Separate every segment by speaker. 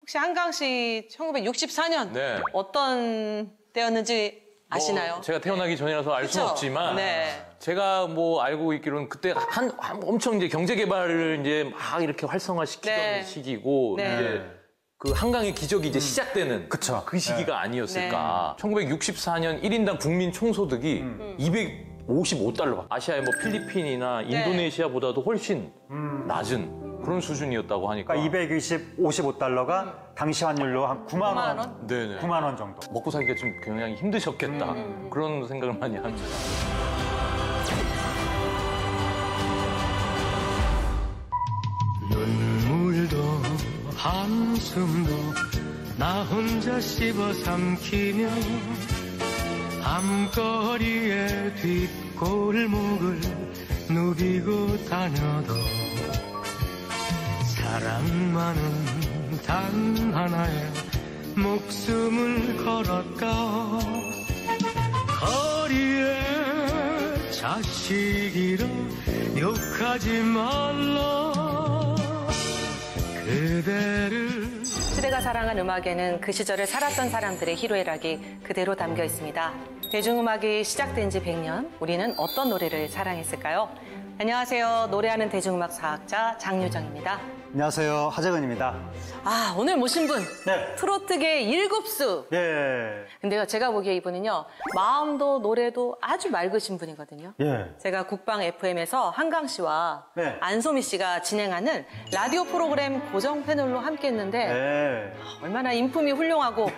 Speaker 1: 혹시 한강 씨 1964년
Speaker 2: 네.
Speaker 1: 어떤 때였는지 아시나요?
Speaker 2: 뭐 제가 태어나기 전이라서 알 수는 없지만
Speaker 1: 네.
Speaker 2: 제가 뭐 알고 있기로는 그때 엄청 이제 경제 개발을 이제 막 이렇게 활성화시키던
Speaker 1: 네.
Speaker 2: 시기고
Speaker 1: 네.
Speaker 2: 이제 그 한강의 기적이 이제 시작되는
Speaker 3: 그쵸.
Speaker 2: 그 시기가 아니었을까. 1964년 1인당 국민 총소득이 255달러. 아시아의 뭐 필리핀이나 인도네시아보다도 훨씬 낮은 그런 수준이었다고 하니까.
Speaker 3: 그러니까 255달러가 당시 환율로 한 9만 원?
Speaker 2: 네네.
Speaker 3: 9만 원 정도.
Speaker 2: 먹고 살기가 좀 굉장히 힘드셨겠다. 그런 생각을 많이 합니다.
Speaker 4: 눈물도 한숨도 나 혼자 씹어 삼키며 밤거리의 뒷골목을 누비고 다녀도 사랑만은 단 하나의 목숨을 걸었다. 거리에 자식이라 욕하지 말라. 그대를.
Speaker 1: 시대가 사랑한 음악에는 그 시절을 살았던 사람들의 희로애락이 그대로 담겨 있습니다. 대중음악이 시작된 지 100년, 우리는 어떤 노래를 사랑했을까요? 안녕하세요. 노래하는 대중음악 사학자 장유정입니다.
Speaker 3: 안녕하세요. 하재근입니다.
Speaker 1: 아, 오늘 모신 분.
Speaker 3: 네.
Speaker 1: 트로트계 일곱수.
Speaker 3: 예.
Speaker 1: 근데요, 제가 보기에 이분은요, 마음도 노래도 아주 맑으신 분이거든요.
Speaker 3: 예.
Speaker 1: 제가 국방 FM에서 한강 씨와
Speaker 3: 네.
Speaker 1: 안소미 씨가 진행하는 라디오 프로그램 고정 패널로 함께 했는데,
Speaker 3: 예.
Speaker 1: 얼마나 인품이 훌륭하고,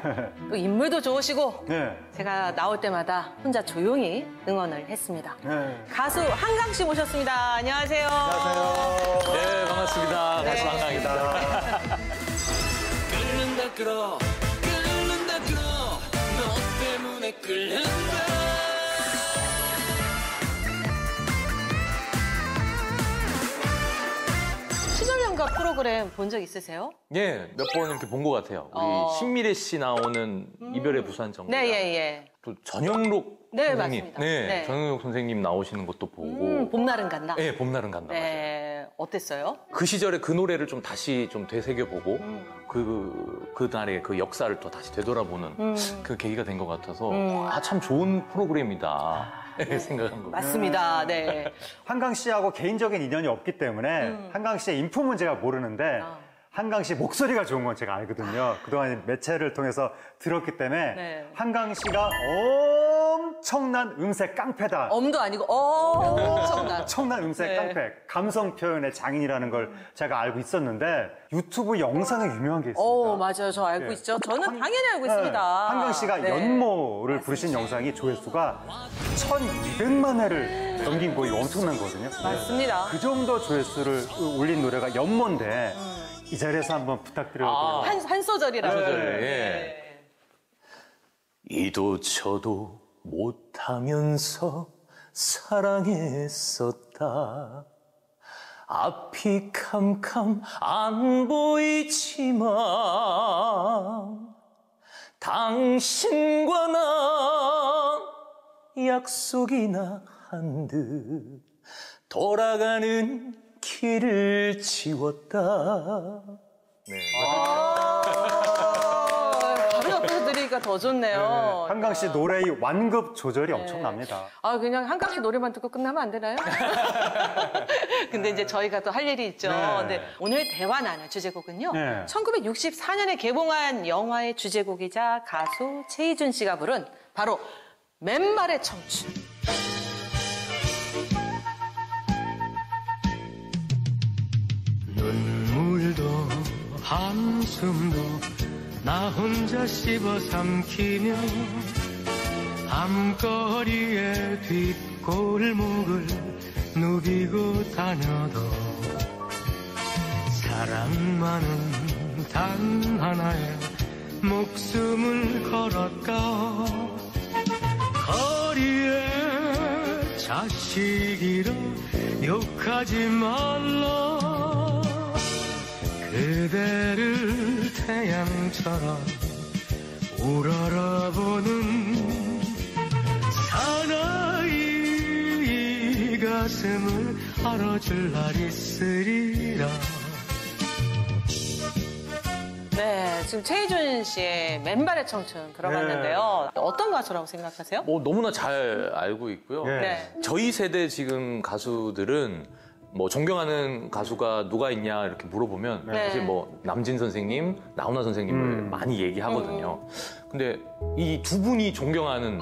Speaker 1: 또 인물도 좋으시고,
Speaker 3: 예.
Speaker 1: 제가 나올 때마다 혼자 조용히 응원을 했습니다.
Speaker 3: 예.
Speaker 1: 가수 한강 씨 모셨습니다. 안녕하세요.
Speaker 3: 안녕하세요.
Speaker 2: 네, 반갑습니다. 가수 한강입니다.
Speaker 5: 끓는다 끓어 너 때문에 끓는다.
Speaker 1: 시절연가 프로그램 본 적 있으세요?
Speaker 2: 예, 몇 번 이렇게 본 것 같아요. 우리 신미래 씨 나오는 이별의 부산 정거장.
Speaker 1: 네, 예.
Speaker 2: 또 전영록
Speaker 1: 네,
Speaker 2: 선생님.
Speaker 1: 맞습니다.
Speaker 2: 네,
Speaker 1: 네.
Speaker 2: 전영록 선생님 나오시는 것도 보고.
Speaker 1: 봄날은 간다.
Speaker 2: 네, 봄날은 간다. 맞아요.
Speaker 1: 네, 어땠어요?
Speaker 2: 그 시절에 그 노래를 좀 다시 좀 되새겨보고 그날의 그 역사를 또 다시 되돌아보는 그 계기가 된 것 같아서 아, 참 좋은 프로그램이다 생각한 거.
Speaker 1: 맞습니다. 네.
Speaker 3: 한강 씨하고 개인적인 인연이 없기 때문에 한강 씨의 인품은 제가 모르는데 한강 씨 목소리가 좋은 건 제가 알거든요. 그동안 매체를 통해서 들었기 때문에
Speaker 1: 네.
Speaker 3: 한강 씨가 엄청난 음색 깡패다.
Speaker 1: 엄도 아니고 엄청난.
Speaker 3: 엄청난 음색
Speaker 1: 네.
Speaker 3: 깡패, 감성 표현의 장인이라는 걸 제가 알고 있었는데 유튜브 영상에 유명한 게 있습니다.
Speaker 1: 맞아요. 저 알고
Speaker 3: 네.
Speaker 1: 있죠. 저는 당연히 알고 있습니다.
Speaker 3: 한강 씨가
Speaker 1: 네.
Speaker 3: 연모를 부르신 영상이 조회수가 1,200만 회를 넘긴 거 이거 엄청난 거거든요.
Speaker 1: 맞습니다.
Speaker 3: 그 정도 조회수를 올린 노래가 연모인데 이 자리에서 한번 부탁드려도 돼요?
Speaker 1: 한 소절이라고.
Speaker 2: 한 소절, 예. 이도 저도 못하면서 사랑했었다. 앞이 캄캄 안 보이지만 당신과 난 약속이나 한 듯 돌아가는 길을 지웠다. 네.
Speaker 1: 바로 옆에서 들으니까 더 좋네요.
Speaker 3: 한강 씨 노래의 완급 조절이 엄청납니다.
Speaker 1: 아, 그냥 한강 씨 노래만 듣고 끝나면 안 되나요? 근데 이제 저희가 또 할 일이 있죠.
Speaker 3: 네.
Speaker 1: 근데 오늘 대화 나눌 주제곡은요.
Speaker 3: 네.
Speaker 1: 1964년에 개봉한 영화의 주제곡이자 가수 최희준 씨가 부른 바로 맨발의 청춘.
Speaker 4: 눈물도 한숨도 나 혼자 씹어 삼키며 밤거리의 뒷골목을 누비고 다녀도 사랑만은 단 하나의 목숨을 걸었다. 거리에 자식이라 욕하지 말라. 그대를 태양처럼 우러러보는 사나이 가슴을 알아줄 날 있으리라.
Speaker 1: 네, 지금 최희준 씨의 맨발의 청춘 들어봤는데요. 어떤 가수라고 생각하세요?
Speaker 2: 뭐 너무나 잘 알고 있고요.
Speaker 1: 네.
Speaker 2: 저희 세대 지금 가수들은 뭐 존경하는 가수가 누가 있냐 이렇게 물어보면
Speaker 1: 네.
Speaker 2: 사실 뭐 남진 선생님, 나훈아 선생님을 많이 얘기하거든요. 근데 이 두 분이 존경하는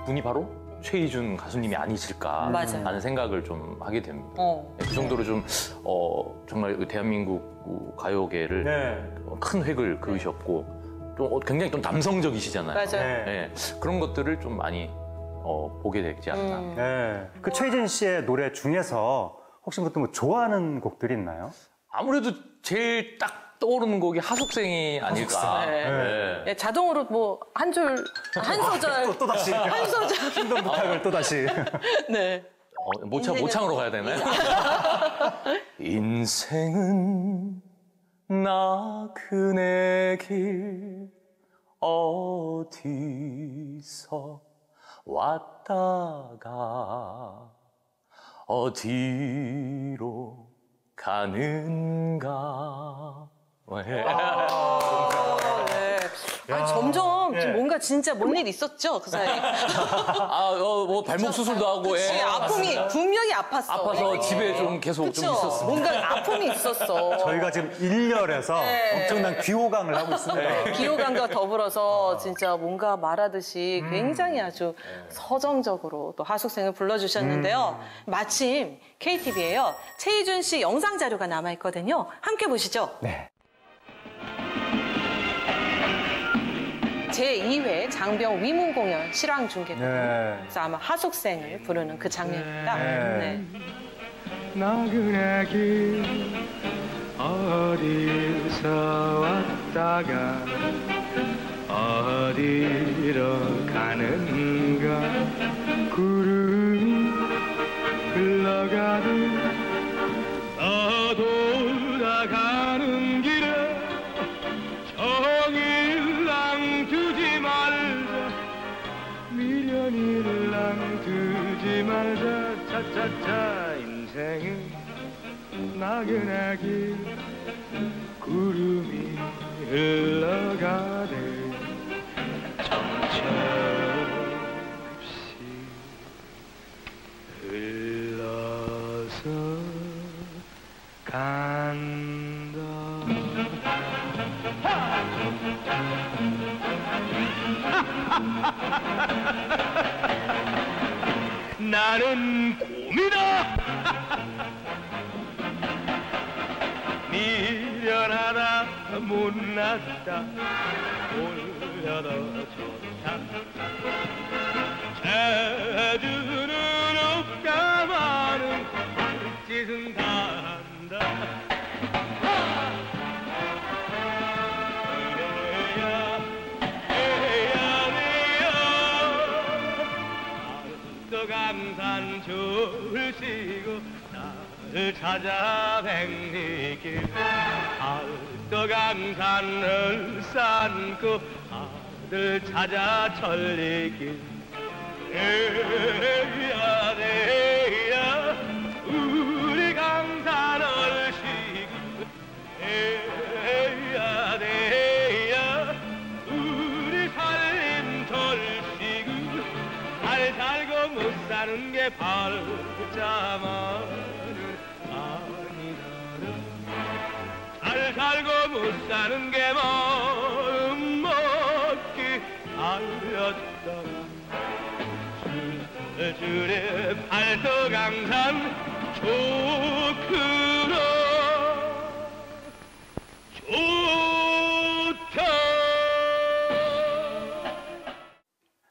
Speaker 2: 분이 바로 최희준 가수님이 아니실까
Speaker 1: 맞아요.
Speaker 2: 하는 생각을 좀 하게 됩니다. 그 정도로 좀 정말 대한민국 가요계를
Speaker 3: 네.
Speaker 2: 큰 획을 그으셨고 좀 굉장히 좀 남성적이시잖아요.
Speaker 1: 맞아요.
Speaker 2: 네, 그런 것들을 좀 많이 보게 되지 않나.
Speaker 3: 네. 그 최희준 씨의 노래 중에서 혹시 뭐 좋아하는 곡들이 있나요?
Speaker 2: 아무래도 제일 딱 떠오르는 곡이 하숙생이 아닐까.
Speaker 1: 네.
Speaker 2: 네.
Speaker 1: 네, 자동으로 뭐 한 줄, 한 소절.
Speaker 3: 또 다시
Speaker 1: 한 소절.
Speaker 3: 힘든 부탁을 또 다시.
Speaker 1: 네.
Speaker 2: 모창으로 가야 되나요? 인생은 나그네 길 어디서 왔다가 어디로 가는가.
Speaker 1: 네. 아니, 점점 좀 뭔가 진짜 뭔 일 있었죠, 그 사이.
Speaker 2: 뭐 발목 수술도 하고.
Speaker 1: 그치, 아픔이 분명히 아팠어.
Speaker 2: 아파서 집에 좀 계속
Speaker 1: 그쵸?
Speaker 2: 좀 있었어.
Speaker 1: 뭔가 아픔이 있었어.
Speaker 3: 저희가 지금 1열에서
Speaker 1: 네.
Speaker 3: 엄청난 귀호강을 하고 있습니다.
Speaker 1: 기호감과 더불어서 진짜 뭔가 말하듯이 굉장히 아주 서정적으로 또 하숙생을 불러주셨는데요. 마침 KTV에요. 최희준 씨 영상 자료가 남아있거든요. 함께 보시죠.
Speaker 3: 네.
Speaker 1: 제2회 장병 위문 공연 실황 중계거든요.
Speaker 3: 네.
Speaker 1: 그래서 아마 하숙생을 부르는 그 장면입니다.
Speaker 3: 네.
Speaker 1: 네.
Speaker 4: 나그네 길 어디서 왔다가 어디로 가는가 구름이 흘러가듯 돌아가는 길에 정일랑 두지 말자 미련일랑 두지 말자 차차차 인생은 나그네 길 구름이 흘러가듯 정처없이 흘러서 간다. 나는 곰이다. 미련하다 못났다 올려도 좋다. 제주는 없다마는 짓은 다 한다. 강산 줄시고 나를 찾아 백리길 알떡강산을 쌓고 아들 찾아 천리길 에야 내야 우리 강산을 쉬고 에야 내야 우리 살림돌 쉬고 잘 살고 못 사는 게 발자만은 아니더라. 잘 살고 못 사는 게 마음 먹기 알렸다. 줄줄이 팔도강산 좋구나 좋다.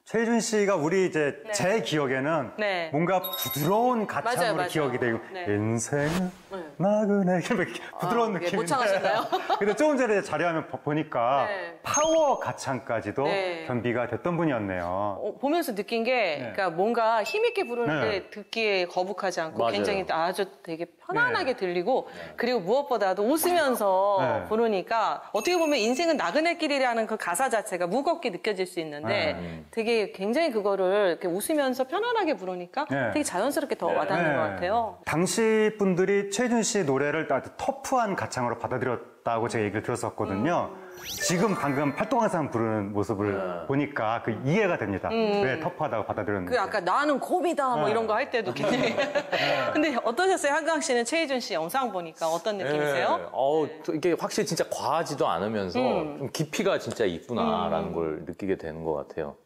Speaker 3: 최희준 씨가 우리 이제 제 기억에는
Speaker 1: 네.
Speaker 3: 뭔가 부드러운 가창으로
Speaker 1: 맞아요.
Speaker 3: 기억이 되고
Speaker 1: 네.
Speaker 3: 인생은 나그네 이렇게 부드러운
Speaker 1: 예,
Speaker 3: 느낌인데
Speaker 1: 못 참으셨나요?
Speaker 3: 근데 조금 전에 자료화면 보니까
Speaker 1: 네.
Speaker 3: 파워 가창까지도
Speaker 1: 네.
Speaker 3: 겸비가 됐던 분이었네요.
Speaker 1: 보면서 느낀 게, 그러니까 뭔가 힘있게 부르는데
Speaker 3: 네.
Speaker 1: 듣기에 거북하지 않고
Speaker 2: 맞아요.
Speaker 1: 굉장히 아주 되게 편안하게 들리고, 그리고 무엇보다도 웃으면서
Speaker 3: 네.
Speaker 1: 부르니까 어떻게 보면 인생은 나그네길이라는 그 가사 자체가 무겁게 느껴질 수 있는데 되게 굉장히 그거를 이렇게 웃으면서 편안하게 부르니까
Speaker 3: 네.
Speaker 1: 되게 자연스럽게 더 와닿는 것 같아요.
Speaker 3: 당시 분들이 최희준 씨 노래를 아주 터프한 가창으로 받아들였다고 제가 얘기를 들었었거든요. 지금 방금 팔도강산 부르는 모습을 보니까 그 이해가 됩니다. 왜 터프하다고 받아들였는지.
Speaker 1: 그 아까 나는 곰이다 뭐
Speaker 3: 네.
Speaker 1: 이런 거 할 때도 굉장히. 근데 어떠셨어요? 한강 씨는 최희준 씨 영상 보니까 어떤 느낌이세요?
Speaker 2: 이게 확실히 진짜 과하지도 않으면서 좀 깊이가 진짜 있구나라는 걸 느끼게 되는 것 같아요.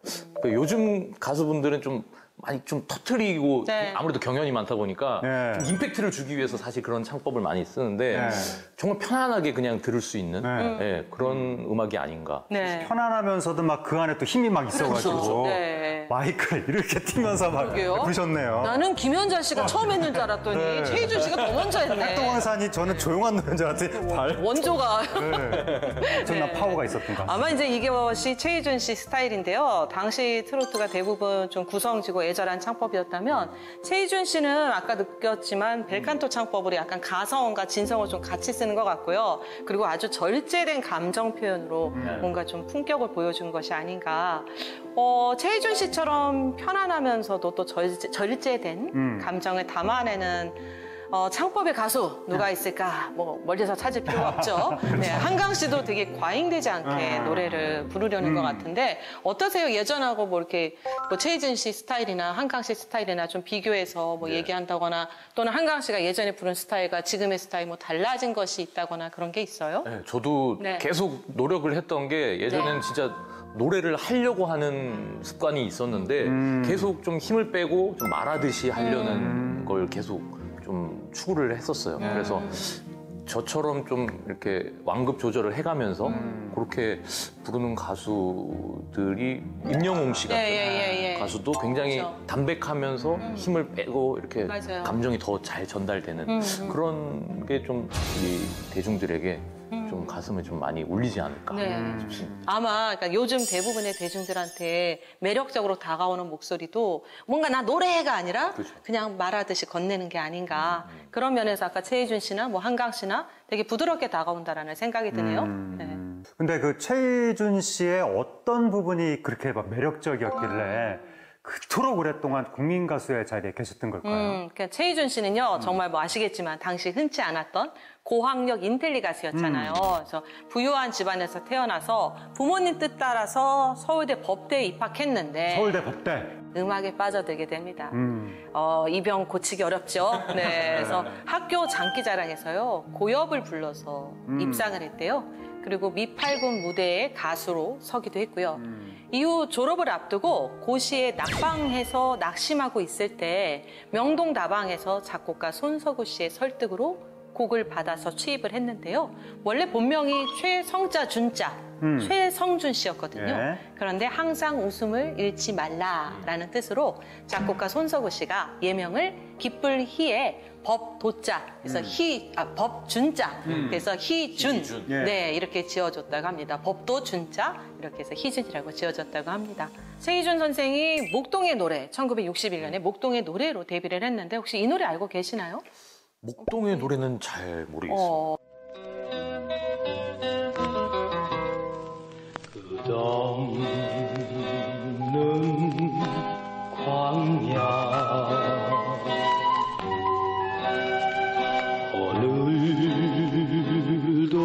Speaker 2: 그 요즘 가수분들은 좀 많이 좀 터트리고
Speaker 1: 네.
Speaker 2: 아무래도 경연이 많다 보니까
Speaker 3: 네.
Speaker 2: 좀 임팩트를 주기 위해서 사실 그런 창법을 많이 쓰는데
Speaker 3: 네.
Speaker 2: 정말 편안하게 그냥 들을 수 있는
Speaker 3: 네.
Speaker 2: 예, 그런 음악이 아닌가.
Speaker 1: 네.
Speaker 3: 편안하면서도 막 그 안에 또 힘이 막 있어가지고
Speaker 1: 네.
Speaker 3: 마이크를 이렇게 튀면서 막
Speaker 1: 그러게요.
Speaker 3: 부르셨네요.
Speaker 1: 나는 김연자 씨가 처음 했는 줄 알았더니
Speaker 3: 네.
Speaker 1: 최희준 씨가 더 먼저 했네.
Speaker 3: 팔도강산이 저는 조용한 노래인 줄 알았더니
Speaker 1: 원조가.
Speaker 3: 엄청난
Speaker 1: 네.
Speaker 3: 파워가 있었던 것 같아요.
Speaker 1: 아마 이제 이것이 최희준 씨 스타일인데요. 당시 트로트가 대부분 좀 구성지고 애절한 창법이었다면 최희준 씨는 아까 느꼈지만 벨칸토 창법으로 약간 가성과 진성을 좀 같이 쓰는 것 같고요. 그리고 아주 절제된 감정 표현으로 뭔가 좀 품격을 보여준 것이 아닌가. 최희준 씨처럼 편안하면서도 또 절제된 감정을 담아내는 창법의 가수 누가 있을까? 뭐 멀리서 찾을 필요가 없죠. 네, 한강 씨도 되게 과잉되지 않게 노래를 부르려는 것 같은데 어떠세요? 예전하고 뭐 이렇게 뭐 최희준 씨 스타일이나 한강 씨 스타일이나 좀 비교해서 뭐 얘기한다거나 또는 한강 씨가 예전에 부른 스타일과 지금의 스타일 뭐 달라진 것이 있다거나 그런 게 있어요?
Speaker 2: 네, 저도
Speaker 1: 네.
Speaker 2: 계속 노력을 했던 게 예전에는 진짜 노래를 하려고 하는 습관이 있었는데 계속 좀 힘을 빼고 좀 말하듯이 하려는 걸 계속 좀 추구를 했었어요. 그래서 저처럼 좀 이렇게 완급 조절을 해가면서 그렇게 부르는 가수들이 임영웅 씨 같은
Speaker 1: 예.
Speaker 2: 가수도 굉장히
Speaker 1: 그렇죠.
Speaker 2: 담백하면서 힘을 빼고 이렇게
Speaker 1: 맞아요.
Speaker 2: 감정이 더 잘 전달되는 그런 게 좀 우리 대중들에게 좀 가슴을 좀 많이 울리지 않을까
Speaker 1: 네.
Speaker 2: 싶습니다.
Speaker 1: 아마 그러니까 요즘 대부분의 대중들한테 매력적으로 다가오는 목소리도 뭔가 나 노래가 아니라
Speaker 2: 그렇죠.
Speaker 1: 그냥 말하듯이 건네는 게 아닌가. 그런 면에서 아까 최희준 씨나 뭐 한강 씨나 되게 부드럽게 다가온다라는 생각이 드네요. 네.
Speaker 3: 근데 그 최희준 씨의 어떤 부분이 그렇게 막 매력적이었길래 그토록 오랫동안 국민 가수의 자리에 계셨던 걸까요?
Speaker 1: 그러니까 최희준 씨는요, 정말 뭐 아시겠지만 당시 흔치 않았던 고학력 인텔리 가수였잖아요. 그래서 부유한 집안에서 태어나서 부모님 뜻 따라서 서울대 법대에 입학했는데
Speaker 3: 서울대 법대.
Speaker 1: 음악에 빠져들게 됩니다. 이 병 고치기 어렵죠. 네, 그래서 학교 장기자랑에서요 고엽을 불러서 입상을 했대요. 그리고 미팔군 무대에 가수로 서기도 했고요. 이후 졸업을 앞두고 고시에 낙방해서 낙심하고 있을 때 명동 다방에서 작곡가 손석구 씨의 설득으로 곡을 받아서 취입을 했는데요. 원래 본명이 최성자 준자, 최성준 씨였거든요.
Speaker 3: 예.
Speaker 1: 그런데 항상 웃음을 잃지 말라라는 뜻으로 작곡가 손석구 씨가 예명을 기쁠 희에 법도자, 그래서 법준자, 그래서 희준,
Speaker 3: 예.
Speaker 1: 네 이렇게 지어줬다고 합니다. 법도준자 이렇게 해서 희준이라고 지어졌다고 합니다. 최희준 선생이 목동의 노래, 1961년에 목동의 노래로 데뷔를 했는데 혹시 이 노래 알고 계시나요?
Speaker 2: 목동의 노래는 잘 모르겠어요.
Speaker 4: 끝없는 광야 오늘도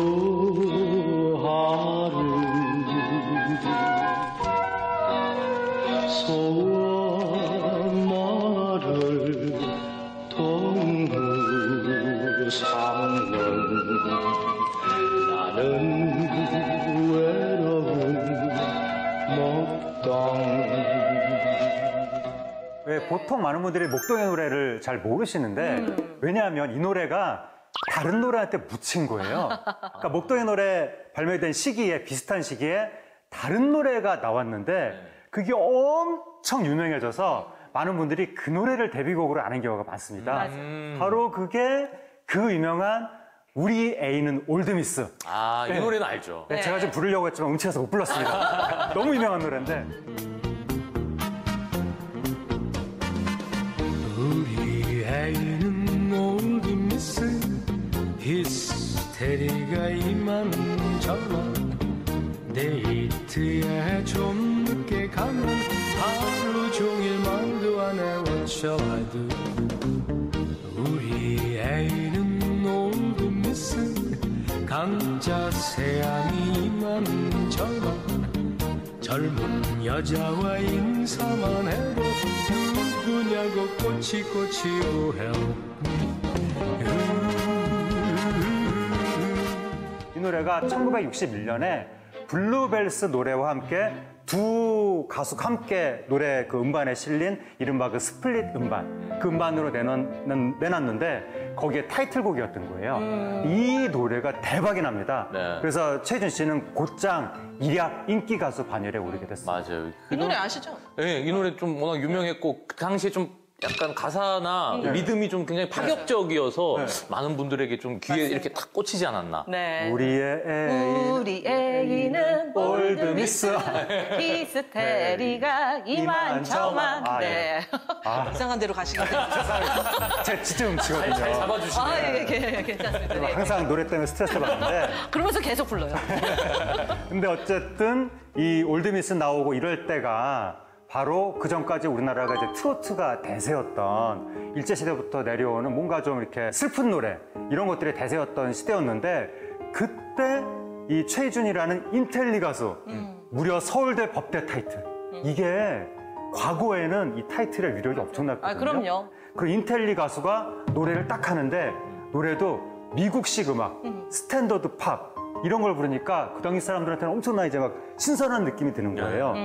Speaker 4: 하루 소원 말을 동무 삼는 나는 외로운 목동
Speaker 3: 왜 보통 많은 분들이 목동의 노래를 잘 모르시는데 왜냐하면 이 노래가 다른 노래한테 묻힌 거예요. 그러니까 목동의 노래 발매된 시기에 비슷한 시기에 다른 노래가 나왔는데 그게 엄청 유명해져서 많은 분들이 그 노래를 데뷔곡으로 아는 경우가 많습니다. 바로 그게 그 유명한 우리 애인은 올드미스.
Speaker 2: 아, 이
Speaker 3: 네.
Speaker 2: 노래는 알죠.
Speaker 3: 네, 제가 좀 부르려고 했지만 음치라서 못 불렀습니다. 너무 유명한 노래인데.
Speaker 4: 우리 애인은 올드미스 히스테리가 이만저만 데이트에 좀 늦게 가면 하루 종일 말도 안 해 원쳐와도 우리 애인은 올드미스 강자 세안이 이만저만 삼아 젊은 여자와 인사만 해도 누구냐고 꼬치꼬치 오해.
Speaker 3: 이 노래가 1961년에 블루벨스 노래와 함께 두 가수가 함께 노래 그 음반에 실린 이른바 그 스플릿 음반, 그 음반으로 내놨는데 거기에 타이틀곡이었던 거예요. 이 노래가 대박이 납니다.
Speaker 2: 네.
Speaker 3: 그래서 최준 씨는 곧장 일약 인기 가수 반열에 오르게 됐어요.
Speaker 2: 맞아요.
Speaker 1: 이 노래 아시죠?
Speaker 2: 네, 이 노래 좀 워낙 유명했고 그 당시에 좀 약간 가사나 리듬이 좀 굉장히 파격적이어서 많은 분들에게 좀 귀에 이렇게 탁 꽂히지 않았나.
Speaker 1: 네.
Speaker 3: 우리의 애인
Speaker 1: 우리 애기는
Speaker 3: 올드미스.
Speaker 1: 히스테리가 이만저만.
Speaker 3: 아,
Speaker 1: 네. 이상한 데로 가시거든요.
Speaker 3: 제 진짜 음치거든요.
Speaker 2: 잘 잡아주시네.
Speaker 1: 아, 예, 괜찮습니다. 네.
Speaker 3: 항상 노래 때문에 스트레스 받는데
Speaker 1: 그러면서 계속 불러요.
Speaker 3: 근데 어쨌든 이 올드미스 나오고 이럴 때가 바로 그 전까지 우리나라가 이제 트로트가 대세였던 일제시대부터 내려오는 뭔가 좀 이렇게 슬픈 노래 이런 것들이 대세였던 시대였는데 그때 이 최희준이라는 인텔리 가수 무려 서울대 법대 타이틀 이게 과거에는 이 타이틀의 위력이 엄청났거든요.
Speaker 1: 아, 그럼요.
Speaker 3: 그 인텔리 가수가 노래를 딱 하는데 노래도 미국식 음악, 스탠더드 팝 이런 걸 부르니까 그 당시 사람들한테는 엄청난 이제 막 신선한 느낌이 드는 거예요.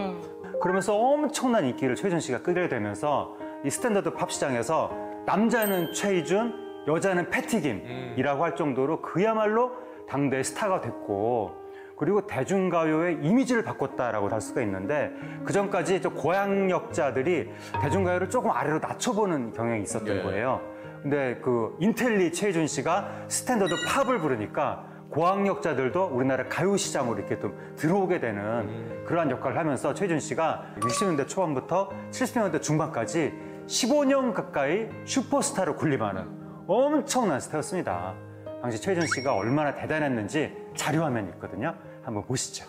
Speaker 3: 그러면서 엄청난 인기를 최희준 씨가 끌게 되면서 이 스탠더드 팝 시장에서 남자는 최희준, 여자는 패티김이라고 할 정도로 그야말로 당대의 스타가 됐고 그리고 대중가요의 이미지를 바꿨다라고 할 수가 있는데 그전까지 고향역자들이 대중가요를 조금 아래로 낮춰보는 경향이 있었던 거예요. 근데 그 인텔리 최희준 씨가 스탠더드 팝을 부르니까 고학력자들도 우리나라 가요 시장으로 이렇게 좀 들어오게 되는 그러한 역할을 하면서 최준 씨가 60년대 초반부터 70년대 중반까지 15년 가까이 슈퍼스타로 군림하는 엄청난 스타였습니다. 당시 최준 씨가 얼마나 대단했는지 자료화면이 있거든요. 한번 보시죠.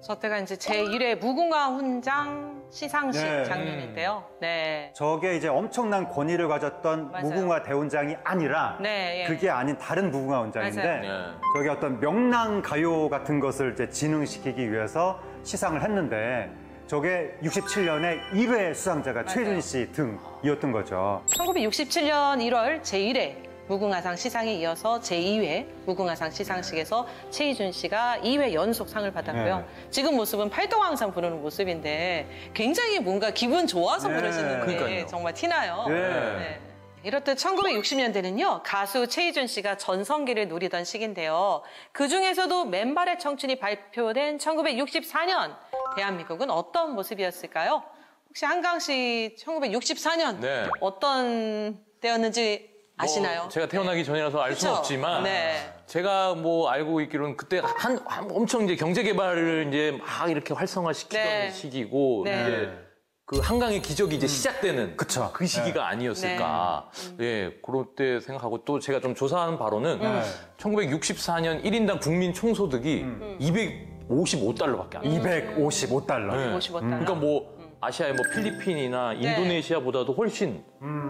Speaker 1: 저 때가 이제 제1회 무궁화 훈장 시상식
Speaker 3: 네.
Speaker 1: 장면인데요. 네.
Speaker 3: 저게 이제 엄청난 권위를 가졌던
Speaker 1: 맞아요.
Speaker 3: 무궁화 대훈장이 아니라
Speaker 1: 네, 예.
Speaker 3: 그게 아닌 다른 무궁화 훈장인데
Speaker 1: 맞아요.
Speaker 3: 저게 어떤 명랑 가요 같은 것을 이제 진흥시키기 위해서 시상을 했는데 저게 67년에 1회 수상자가 최준 씨 등이었던 거죠.
Speaker 1: 1967년 1월 제1회 무궁화상 시상에 이어서 제2회 무궁화상 시상식에서 최희준 씨가 2회 연속 상을 받았고요.
Speaker 3: 네.
Speaker 1: 지금 모습은 팔도왕상 부르는 모습인데 굉장히 뭔가 기분 좋아서
Speaker 3: 네.
Speaker 1: 부르시는 게
Speaker 2: 그러니까요.
Speaker 1: 정말 티나요.
Speaker 3: 네.
Speaker 1: 네. 이렇듯 1960년대는요, 가수 최희준 씨가 전성기를 누리던 시기인데요. 그 중에서도 맨발의 청춘이 발표된 1964년, 대한민국은 어떤 모습이었을까요? 혹시 한강 씨 1964년
Speaker 2: 네.
Speaker 1: 어떤 때였는지 아시나요?
Speaker 2: 뭐 제가 태어나기 전이라서 알 수는
Speaker 1: 그쵸?
Speaker 2: 없지만
Speaker 1: 네.
Speaker 2: 제가 뭐 알고 있기로는 그때 한 엄청 이제 경제 개발을 이제 막 이렇게 활성화시키던
Speaker 1: 네.
Speaker 2: 시기고
Speaker 1: 네.
Speaker 2: 이제 그 한강의 기적이 이제 시작되는
Speaker 3: 그쵸.
Speaker 2: 그 시기가 아니었을까. 예, 그럴 때 생각하고 또 제가 좀 조사한 바로는 1964년 1인당 국민 총소득이 255달러밖에 안 돼요.
Speaker 3: 255달러.
Speaker 2: 네.
Speaker 1: 55달러.
Speaker 2: 그러니까 뭐 아시아의 뭐 필리핀이나 인도네시아보다도 훨씬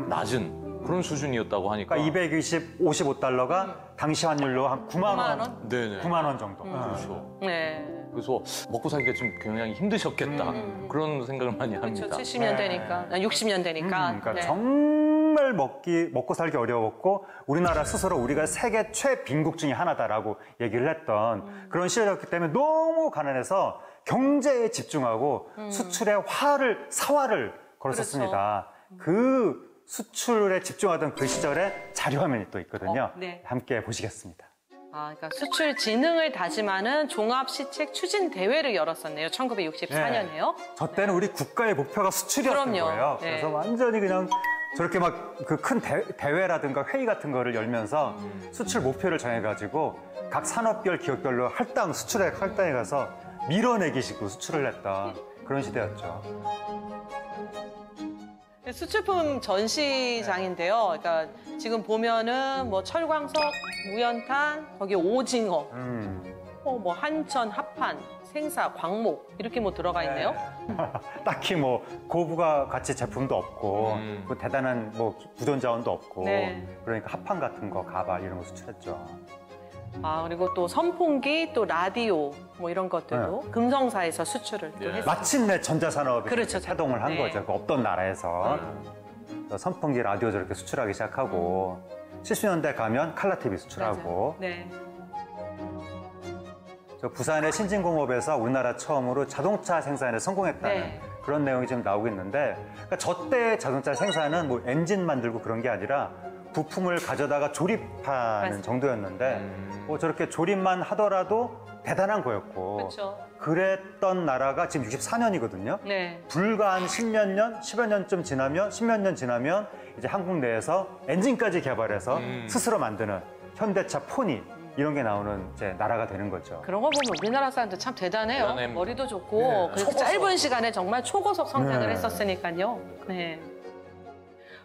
Speaker 2: 낮은 그런 수준이었다고 하니까.
Speaker 3: 그러니까 255달러가 당시 환율로 한 9만 원?
Speaker 2: 네네.
Speaker 3: 9만 원 정도.
Speaker 2: 그렇죠.
Speaker 1: 네.
Speaker 2: 그래서 먹고 살기가 좀 굉장히 힘드셨겠다. 그런 생각을 많이 합니다.
Speaker 1: 그렇죠. 70년대니까, 60년대니까.
Speaker 3: 그러니까
Speaker 1: 네.
Speaker 3: 정말 먹고 살기 어려웠고 우리나라 스스로 우리가 세계 최빈국 중에 하나다라고 얘기를 했던 그런 시대였기 때문에 너무 가난해서 경제에 집중하고 수출에 사활을 걸었었습니다. 그 수출에 집중하던 그 시절에 자료화면이 또 있거든요.
Speaker 1: 네.
Speaker 3: 함께 보시겠습니다.
Speaker 1: 아, 그러니까 수출 진흥을 다짐하는 종합시책 추진 대회를 열었었네요. 1964년에요.
Speaker 3: 저 때는 우리 국가의 목표가 수출이었던
Speaker 1: 그럼요.
Speaker 3: 거예요.
Speaker 1: 네.
Speaker 3: 그래서 완전히 그냥 저렇게 막 그 큰 대회라든가 회의 같은 거를 열면서 수출 목표를 정해가지고 각 산업별 기업별로 수출에 할당에 가서 밀어내기식으로 수출을 했던 그런 시대였죠.
Speaker 1: 수출품 전시장인데요. 그러니까 지금 보면은 뭐 철광석, 무연탄, 거기 오징어, 뭐 한천, 합판, 생사, 광목 이렇게 뭐 들어가 있네요.
Speaker 3: 딱히 뭐 고부가 가치 제품도 없고 뭐 대단한 뭐 부존 자원도 없고
Speaker 1: 네.
Speaker 3: 그러니까 합판 같은 거, 가발 이런 거 수출했죠.
Speaker 1: 그리고 또 선풍기, 또 라디오 뭐 이런 것들도 금성사에서 수출을 또 했어요.
Speaker 3: 마침내 전자산업이
Speaker 1: 그렇죠.
Speaker 3: 태동을 한
Speaker 1: 네.
Speaker 3: 거죠. 그 없던 나라에서. 선풍기, 라디오 저렇게 수출하기 시작하고 70년대 가면 칼라 TV 수출하고
Speaker 1: 네.
Speaker 3: 저 부산의 신진공업에서 우리나라 처음으로 자동차 생산에 성공했다는
Speaker 1: 네.
Speaker 3: 그런 내용이 지금 나오고 있는데 그러니까 저때 자동차 생산은 뭐 엔진 만들고 그런 게 아니라 부품을 가져다가 조립하는
Speaker 1: 맞아요.
Speaker 3: 정도였는데 뭐 저렇게 조립만 하더라도 대단한 거였고
Speaker 1: 그렇죠.
Speaker 3: 그랬던 나라가 지금 64년이거든요.
Speaker 1: 네.
Speaker 3: 불과 한 10몇 년, 10여 년쯤 지나면 10몇 년 지나면 이제 한국 내에서 엔진까지 개발해서 스스로 만드는 현대차 포니 이런 게 나오는 이제 나라가 되는 거죠.
Speaker 1: 그런 거 보면 우리나라 사람들 참 대단해요.
Speaker 2: 대단해.
Speaker 1: 머리도 좋고 그래서 짧은 시간에 정말 초고속 성장을
Speaker 3: 네.
Speaker 1: 했었으니까요. 네.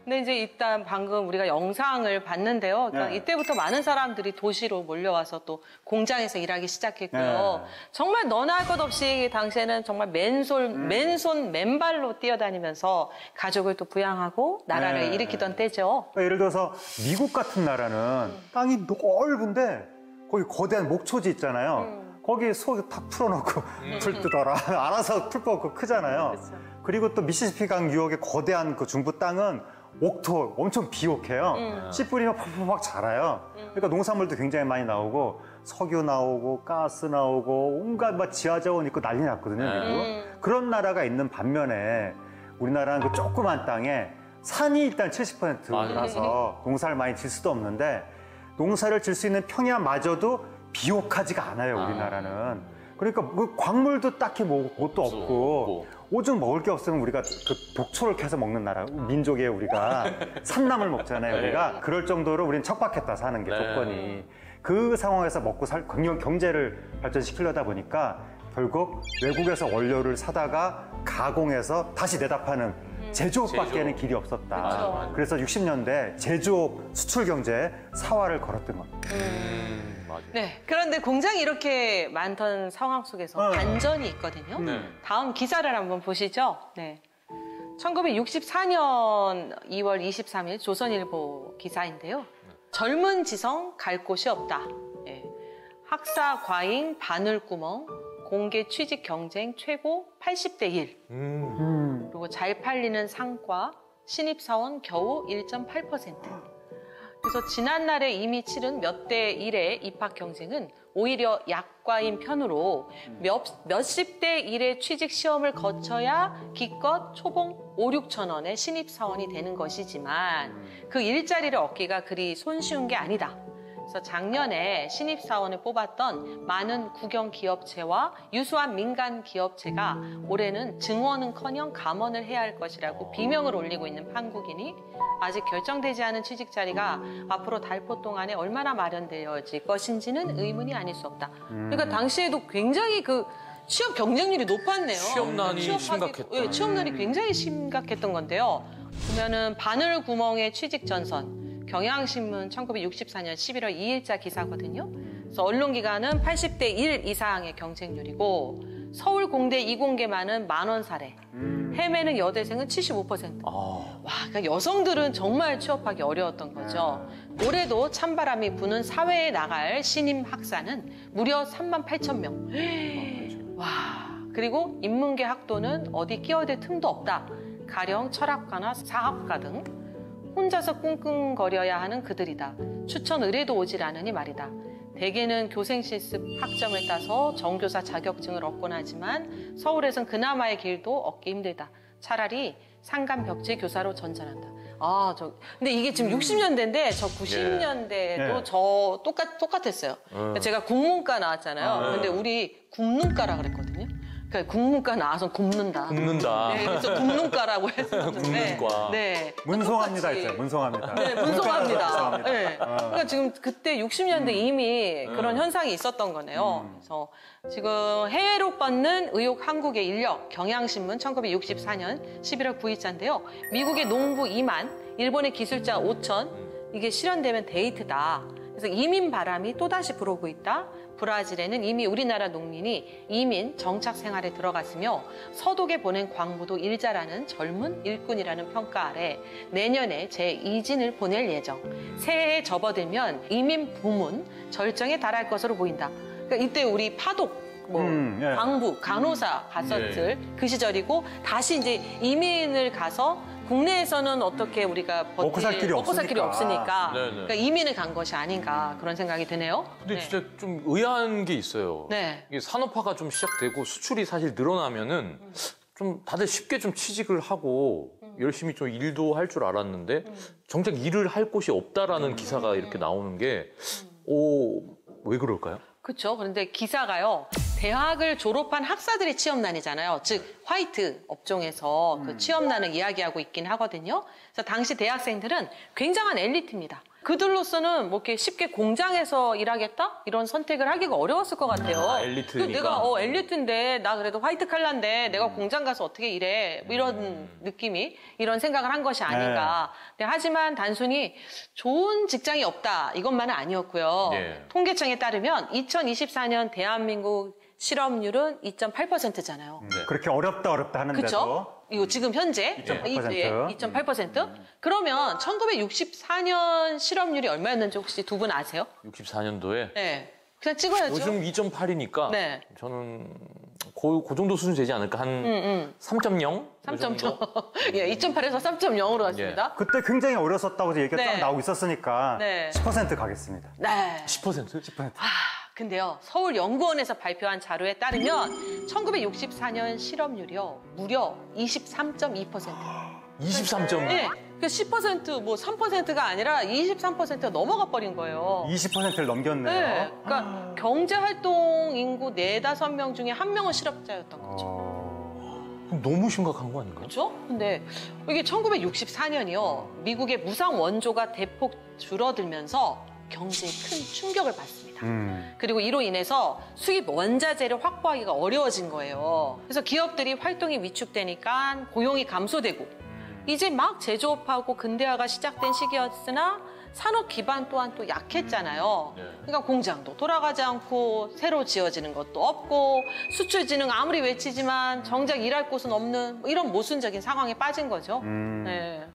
Speaker 1: 근데 이제 일단 방금 우리가 영상을 봤는데요. 그러니까
Speaker 3: 네.
Speaker 1: 이때부터 많은 사람들이 도시로 몰려와서 또 공장에서 일하기 시작했고요.
Speaker 3: 네.
Speaker 1: 정말 너나 할 것 없이 당시에는 정말 맨손 맨발로 뛰어다니면서 가족을 또 부양하고 나라를
Speaker 3: 네.
Speaker 1: 일으키던 때죠.
Speaker 3: 그러니까 예를 들어서 미국 같은 나라는 땅이 넓은데 거기 거대한 목초지 있잖아요. 거기 소 탁 풀어놓고 풀 뜯어라. 알아서 풀 뽑고 크잖아요.
Speaker 1: 그렇죠.
Speaker 3: 그리고 또 미시시피 강 유역의 거대한 그 중부 땅은 옥토 엄청 비옥해요. 씨 뿌리면 팍팍팍 자라요. 그러니까 농산물도 굉장히 많이 나오고 석유 나오고 가스 나오고 온갖 막 지하자원 있고 난리 났거든요. 미국. 그런 나라가 있는 반면에 우리나라는 그 조그만 땅에 산이 일단 70%라서 농사를 많이 질 수도 없는데 농사를 질 수 있는 평야마저도 비옥하지가 않아요, 우리나라는. 그러니까 그 광물도 딱히 뭣도 없고 오죽 먹을 게 없으면 우리가 그 독초를 캐서 먹는 나라, 민족의 우리가 산나물 먹잖아요, 우리가. 그럴 정도로 우리는 척박했다, 사는 게 조건이. 그 상황에서 먹고 경제를 발전시키려다 보니까 결국 외국에서 원료를 사다가 가공해서 다시 내다 파는 제조업밖에는 길이 없었다.
Speaker 1: 그렇죠.
Speaker 3: 그래서 60년대 제조업 수출 경제에 사활을 걸었던 겁니다.
Speaker 2: 맞아요.
Speaker 1: 네. 그런데 공장이 이렇게 많던 상황 속에서 반전이 있거든요. 다음 기사를 한번 보시죠. 네. 1964년 2월 23일 조선일보 기사인데요. 젊은 지성 갈 곳이 없다. 예. 학사 과잉 바늘구멍 공개 취직 경쟁 최고 80대 1. 그리고 잘 팔리는 상과 신입사원 겨우 1.8%. 그래서 지난날에 이미 치른 몇 대 1의 입학 경쟁은 오히려 약과인 편으로 몇십 대 1의 취직 시험을 거쳐야 기껏 초봉 5, 6천 원의 신입사원이 되는 것이지만 그 일자리를 얻기가 그리 손쉬운 게 아니다. 그래서 작년에 신입사원을 뽑았던 많은 국영기업체와 유수한 민간기업체가 올해는 증원은커녕 감원을 해야 할 것이라고 비명을 올리고 있는 판국이니 아직 결정되지 않은 취직자리가 앞으로 달포 동안에 얼마나 마련되어질 것인지는 의문이 아닐 수 없다. 그러니까 당시에도 굉장히 그 취업 경쟁률이 높았네요.
Speaker 2: 취업난이 심각했다.
Speaker 1: 예, 취업난이 굉장히 심각했던 건데요. 보면은 바늘 구멍의 취직 전선. 경향신문 1964년 11월 2일자 기사거든요. 그래서 언론기관은 80대 1 이상의 경쟁률이고 서울 공대 이공계만은 만원 사례. 헤매는 여대생은 75%. 와, 그러니까 여성들은 정말 취업하기 어려웠던 거죠. 올해도 찬바람이 부는 사회에 나갈 신임 학사는 무려 38,000명. 와, 그리고 인문계 학도는 어디 끼어들 틈도 없다. 가령 철학과나 사학과 등 혼자서 끙끙거려야 하는 그들이다. 추천 의뢰도 오질 않으니 말이다. 대개는 교생실습 학점을 따서 정교사 자격증을 얻곤 하지만 서울에선 그나마의 길도 얻기 힘들다. 차라리 상간벽지 교사로 전전한다. 근데 이게 지금 60년대인데 저 90년대도 저 똑같았어요. 제가 국문과 나왔잖아요. 근데 우리 굽는과라 그랬거든요. 그러니까 국문과 나와서 굽는다.
Speaker 2: 굽는다.
Speaker 1: 네, 그래서 굽는과라고 했었는데.
Speaker 2: 굽는과.
Speaker 1: 네.
Speaker 3: 문송합니다,
Speaker 1: 똑같이.
Speaker 3: 있어요. 문송합니다.
Speaker 1: 네, 문송합니다. 네. 그러니까 지금 그때 60년대 이미 그런 현상이 있었던 거네요. 그래서 지금 해외로 뻗는 의혹 한국의 인력, 경향신문 1964년 11월 9일자인데요. 미국의 농부 2만, 일본의 기술자 5천, 이게 실현되면 데이트다. 그래서 이민 바람이 또다시 불어오고 있다. 브라질에는 이미 우리나라 농민이 이민 정착 생활에 들어갔으며 서독에 보낸 광부도 일자라는 젊은 일꾼이라는 평가 아래 내년에 제2진을 보낼 예정. 새해에 접어들면 이민 부문 절정에 달할 것으로 보인다. 그러니까 이때 우리 파독
Speaker 3: 예.
Speaker 1: 광부, 간호사 갔었을 그 시절이고 다시 이제 이민을 가서 국내에서는 어떻게 우리가
Speaker 3: 먹고 살 길이
Speaker 1: 없으니까
Speaker 2: 네네.
Speaker 1: 그러니까 이민을 간 것이 아닌가 그런 생각이 드네요.
Speaker 2: 근데
Speaker 1: 네.
Speaker 2: 진짜 좀 의아한 게 있어요.
Speaker 1: 네.
Speaker 2: 이게 산업화가 좀 시작되고 수출이 사실 늘어나면은 좀 다들 쉽게 좀 취직을 하고 열심히 좀 일도 할 줄 알았는데 정작 일을 할 곳이 없다라는 기사가 이렇게 나오는 게 왜 그럴까요?
Speaker 1: 그렇죠. 그런데 기사가요. 대학을 졸업한 학사들의 취업난이잖아요. 즉 화이트 업종에서 그 취업난을 이야기하고 있긴 하거든요. 그래서 당시 대학생들은 굉장한 엘리트입니다. 그들로서는 뭐 이렇게 쉽게 공장에서 일하겠다 이런 선택을 하기가 어려웠을 것 같아요.
Speaker 2: 아, 엘리트니까.
Speaker 1: 내가 엘리트인데 나 그래도 화이트 칼라인데 내가 공장 가서 어떻게 일해? 뭐 이런 느낌이 이런 생각을 한 것이 아닌가. 네, 하지만 단순히 좋은 직장이 없다 이것만은 아니었고요.
Speaker 2: 네.
Speaker 1: 통계청에 따르면 2024년 대한민국 실업률은 2.8%잖아요.
Speaker 3: 그렇게 어렵다 하는데도
Speaker 1: 그렇죠? 이거 지금 현재
Speaker 3: 2.8%.
Speaker 1: 2.8%. 그러면 1964년 실업률이 얼마였는지 혹시 두 분 아세요?
Speaker 2: 64년도에
Speaker 1: 네. 그냥 찍어야죠.
Speaker 2: 요즘 2.8이니까
Speaker 1: 네.
Speaker 2: 저는 그 정도 수준 되지 않을까? 한 3.0?
Speaker 1: 3.0. 예, 2.8에서 3.0으로 갔습니다.
Speaker 3: 그때 굉장히 어렸었다고 얘기가
Speaker 1: 네.
Speaker 3: 딱 나오고 있었으니까
Speaker 1: 네.
Speaker 3: 10% 가겠습니다.
Speaker 1: 네.
Speaker 2: 10%?
Speaker 3: 10%.
Speaker 1: 근데요, 서울연구원에서 발표한 자료에 따르면 1964년 실업률이요, 무려 23.2%.
Speaker 2: 23.2?
Speaker 1: 네. 그 10%, 뭐 3%가 아니라 23%가 넘어가 버린 거예요.
Speaker 3: 20%를 넘겼네요.
Speaker 1: 네. 그러니까 경제활동 인구 4-5명 중에 1명은 실업자였던 거죠.
Speaker 2: 너무 심각한 거 아닌가요?
Speaker 1: 그렇죠? 근데 이게 1964년이요. 미국의 무상 원조가 대폭 줄어들면서 경제에 큰 충격을 받습니다. 그리고 이로 인해서 수입 원자재를 확보하기가 어려워진 거예요. 그래서 기업들이 활동이 위축되니까 고용이 감소되고 이제 막 제조업하고 근대화가 시작된 시기였으나 산업 기반 또한 또 약했잖아요. 그러니까 공장도 돌아가지 않고 새로 지어지는 것도 없고 수출 진흥 아무리 외치지만 정작 일할 곳은 없는 이런 모순적인 상황에 빠진 거죠. 네,